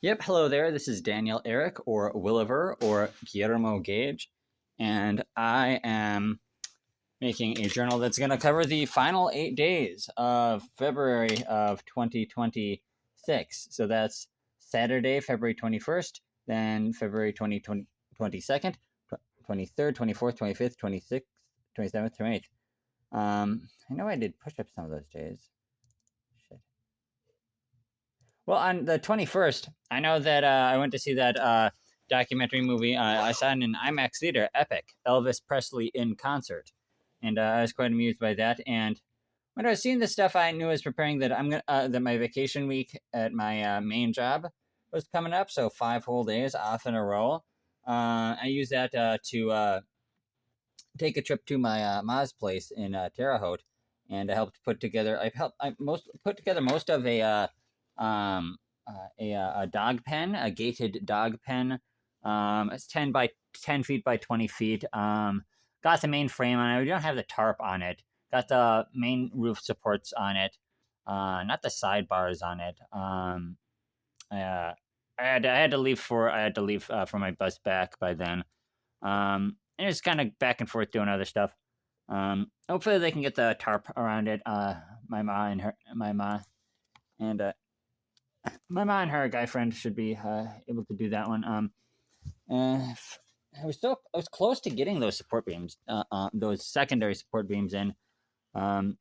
Yep, hello there. This is Daniel Eric or Williver or Guillermo Gage, and I am making a journal that's going to cover the final 8 days of February of 2026. So that's Saturday, February 21st, then February 22nd, 23rd, 24th, 25th, 26th, 27th, 28th. I know I did push ups some of those days. Shit. Well, on the 21st, I know that I went to see that documentary movie. I saw it in an IMAX theater, Epic, Elvis Presley in concert. And I was quite amused by that. And when I was seeing this stuff, I knew I was preparing that that my vacation week at my main job was coming up. So 5 whole days off in a row. I used that to take a trip to my ma's place in Terre Haute, and I helped put together. I most put together most of a dog pen, a gated dog pen. It's 10 by 10 feet by 20 feet. Got the main frame on it. We don't have the tarp on it. Got the main roof supports on it. Not the sidebars on it. I had to leave for my bus back by then. And it's kind of back and forth doing other stuff. Hopefully they can get the tarp around it. My ma and her guy friend should be able to do that one. I was close to getting those support beams, those secondary support beams in. I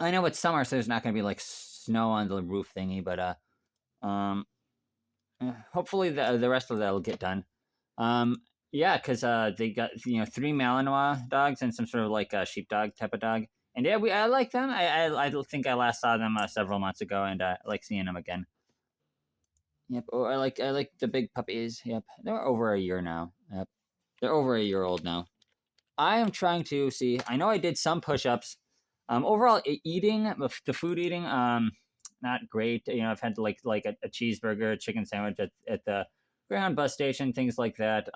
know it's summer, so there's not going to be like snow on the roof thingy, but hopefully the rest of that will get done. Yeah, because they got 3 Malinois dogs and some sort of like a sheepdog type of dog, and yeah, I like them. I think I last saw them several months ago, and I like seeing them again. Yep. Oh, I like the big puppies. Yep, they're over a year now. Yep, they're over a year old now. I am trying to see. I know I did some push-ups. Overall eating, the food eating, not great. I've had like a cheeseburger, a chicken sandwich at the Greyhound bus station, things like that.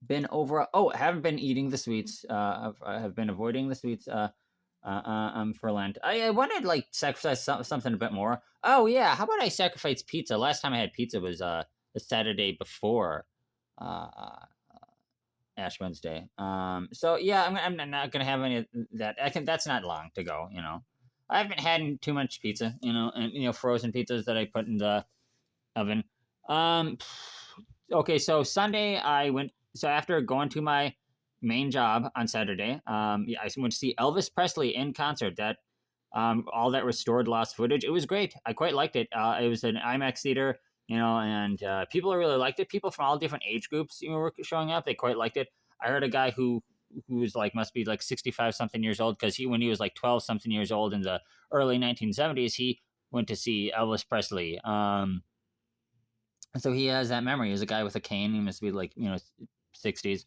Been over. Oh, I haven't been eating the sweets. I have been avoiding the sweets. For Lent. I wanted like sacrifice something a bit more. Oh yeah, how about I sacrifice pizza? Last time I had pizza was the Saturday before uh, Ash Wednesday. So yeah, I'm not gonna have any of that. That's not long to go. I haven't had too much pizza. And frozen pizzas that I put in the oven. Okay, so Sunday I went. So after going to my main job on Saturday, yeah, I went to see Elvis Presley in concert. That all that restored lost footage. It was great. I quite liked it. It was an IMAX theater, and people really liked it. People from all different age groups, were showing up. They quite liked it. I heard a guy who was like must be like 65 something years old because when he was like 12 something years old in the early 1970s, he went to see Elvis Presley. So he has that memory. He was a guy with a cane. He must be like 60s.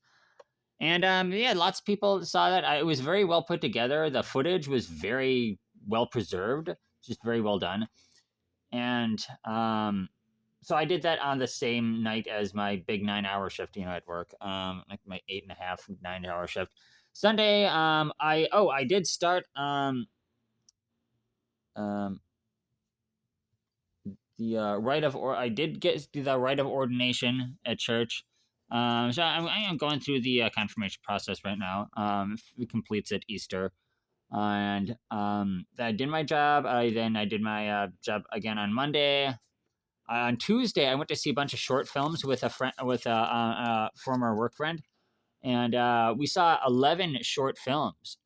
And yeah, lots of people saw that. It was very well put together. The footage was very well preserved, just very well done. And so I did that on the same night as my big 9 hour shift, at work. Like my 8.5, 9 hour shift. Sunday, I did start the rite of I did get the rite of ordination at church. So I am going through the confirmation process right now. It completes at Easter, and I did my job. I did my job again on Monday. On Tuesday, I went to see a bunch of short films with a friend, with a former work friend, and we saw 11 short films.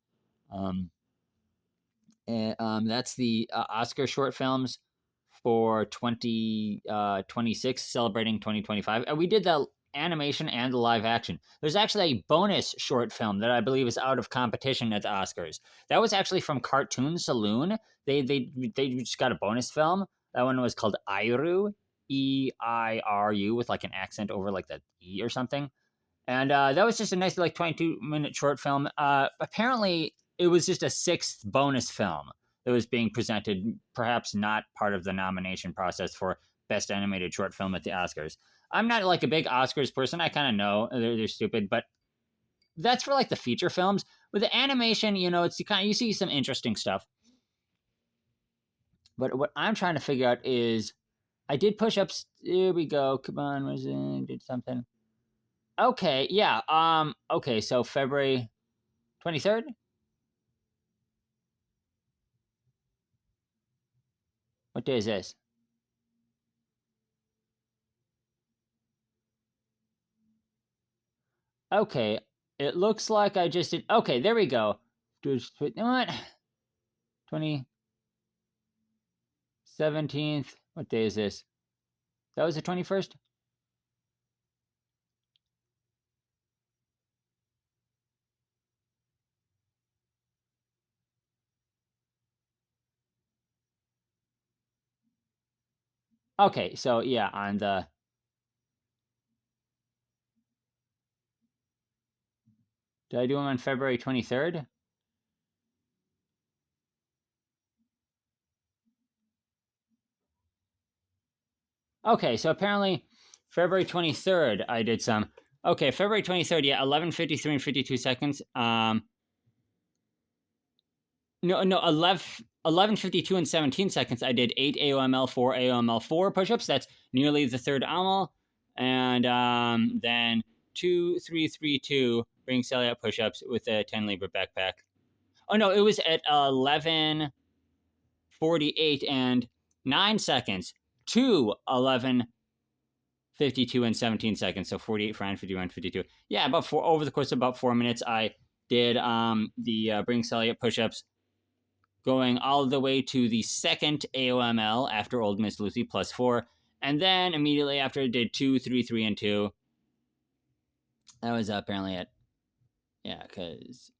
That's the Oscar short films for 2026, celebrating 2025. We did the animation and the live action. There's actually a bonus short film that I believe is out of competition at the Oscars. That was actually from Cartoon Saloon. They just got a bonus film. That one was called Eiru, Eiru, with like an accent over like the E or something. And that was just a nice like 22-minute short film. Apparently, it was just a sixth bonus film that was being presented, perhaps not part of the nomination process for Best Animated Short Film at the Oscars. I'm not like a big Oscars person. I kind of know they're stupid, but that's for like the feature films. With the animation, it's you see some interesting stuff. But what I'm trying to figure out is I did push-ups. Here we go. Come on, was it? Did something. Okay, yeah. Okay, so February 23rd. What day is this? Okay, it looks like I just did. Okay, there we go. You know what? 2017th. What day is this? That was the 21st. Okay, so yeah, on the. Did I do them on February 23rd? Okay, so apparently February 23rd I did some. Okay, February 23rd, yeah, 11:53 and 52 seconds. No, no, 11:52 and 17 seconds. I did 8 AOML, 4 AOML, 4 push-ups. That's nearly the third AML. And then 2, 3, 3, 2 ring celiac push-ups with a 10 Libra backpack. Oh no, it was at 11:48 and 9 seconds to 11:52 and 17 seconds. So 48 for 51, 52. Yeah, about four over the course of about 4 minutes. I did the ring celiac push-ups going all the way to the second AOML after Old Miss Lucy plus 4. And then immediately after I did 2, 3, 3, and 2. That was apparently it. Yeah, because.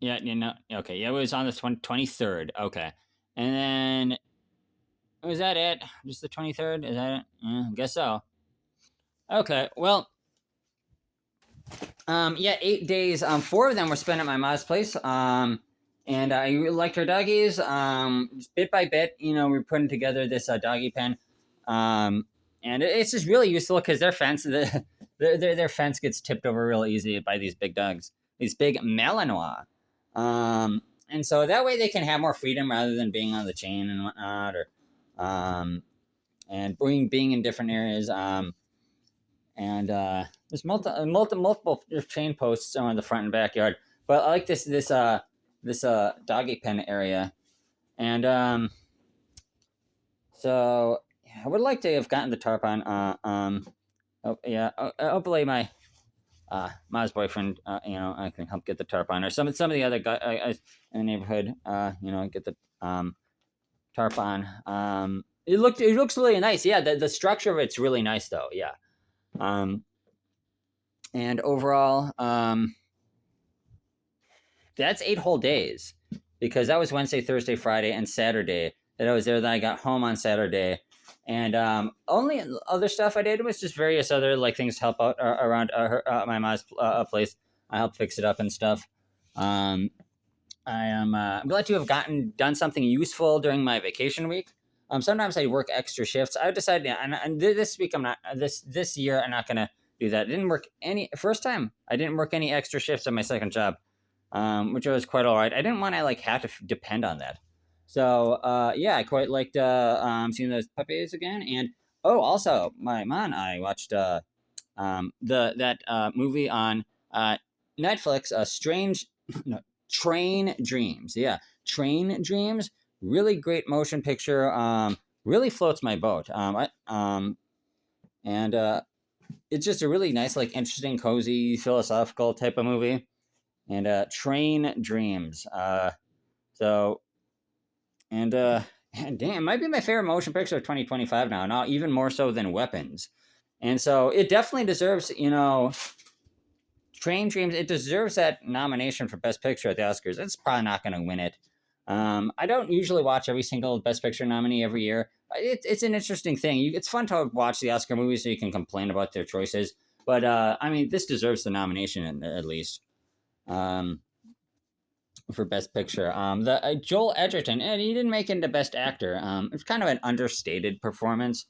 Yeah, you know, okay. Yeah, it was on the 23rd. Okay. And then. Was that it? Just the 23rd? Is that it? Yeah, I guess so. Okay, well. Yeah, 8 days. Four of them were spent at my mom's place. And I really liked her doggies. Just bit by bit, we are putting together this doggy pen. And it's just really useful because their fence, their fence gets tipped over real easy by these big dogs, these big Malinois. And so that way they can have more freedom rather than being on the chain and whatnot, or and being in different areas. And there's multiple chain posts on the front and backyard. But I like this doggy pen area, and so yeah, I would like to have gotten the tarp on. Oh yeah, hopefully my Ma's boyfriend, I can help get the tarp on, or some of the other guys in the neighborhood, get the tarp on. It looks really nice. Yeah, the structure of it's really nice though. Yeah. And overall, that's 8 whole days because that was Wednesday, Thursday, Friday, and Saturday that I was there. Then I got home on Saturday, and only other stuff I did was just various other like things to help out around my mom's place. I helped fix it up and stuff. I'm glad to have done something useful during my vacation week. Sometimes I work extra shifts. I decided, yeah, and this week I'm not. This year I'm not gonna do that. I didn't work any first time. I didn't work any extra shifts on my second job, which was quite all right. I didn't want to like have to depend on that. So yeah, I quite liked seeing those puppies again. And oh, also my mom and I watched that movie on Netflix, Strange no, Train Dreams. Yeah, Train Dreams. Really great motion picture. Really floats my boat. And it's just a really nice, like, interesting, cozy, philosophical type of movie. And Train Dreams. So and and damn, it might be my favorite motion picture of 2025 now. Even more so than Weapons. And so it definitely deserves, Train Dreams. It deserves that nomination for Best Picture at the Oscars. It's probably not going to win it. I don't usually watch every single Best Picture nominee every year. It's an interesting thing. It's fun to watch the Oscar movies so you can complain about their choices. But I mean, this deserves the nomination at least for Best Picture. The Joel Edgerton, and he didn't make it into Best Actor. It's kind of an understated performance.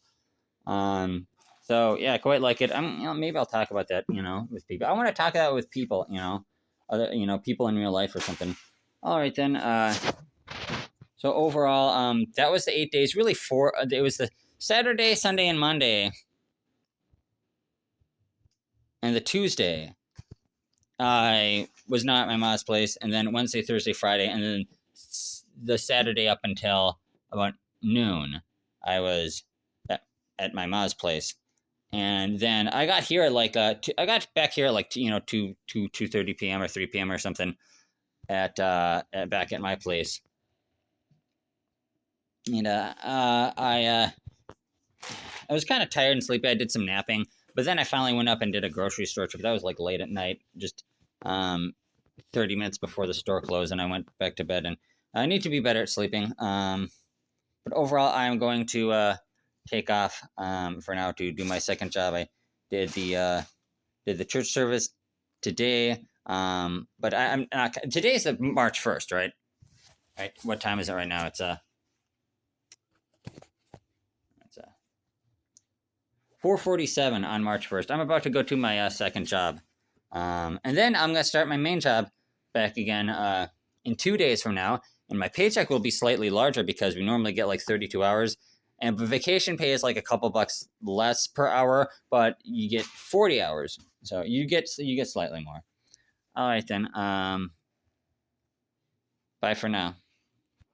So yeah, I quite like it. Maybe I'll talk about that, with people. I want to talk about it with people, other, people in real life or something. All right then. So overall, that was the 8 days. Really, it was the Saturday, Sunday, and Monday, and the Tuesday, I was not at my mom's place, and then Wednesday, Thursday, Friday, and then the Saturday up until about noon, I was at my mom's place, and then I got here at like I got back here at like 2:30 p.m. or 3 p.m. or something back at my place, and I was kind of tired and sleepy. I did some napping, but then I finally went up and did a grocery store trip. That was like late at night, just 30 minutes before the store closed, and I went back to bed. And I need to be better at sleeping. But overall, I'm going to take off for now to do my second job. I did the church service today, but I'm not. Today is the March 1st, right? Right. What time is it right now? It's 4:47 on March 1st. I'm about to go to my second job. And then I'm going to start my main job back again in 2 days from now. And my paycheck will be slightly larger because we normally get like 32 hours. And vacation pay is like a couple bucks less per hour, but you get 40 hours. So you get slightly more. All right, then. Bye for now.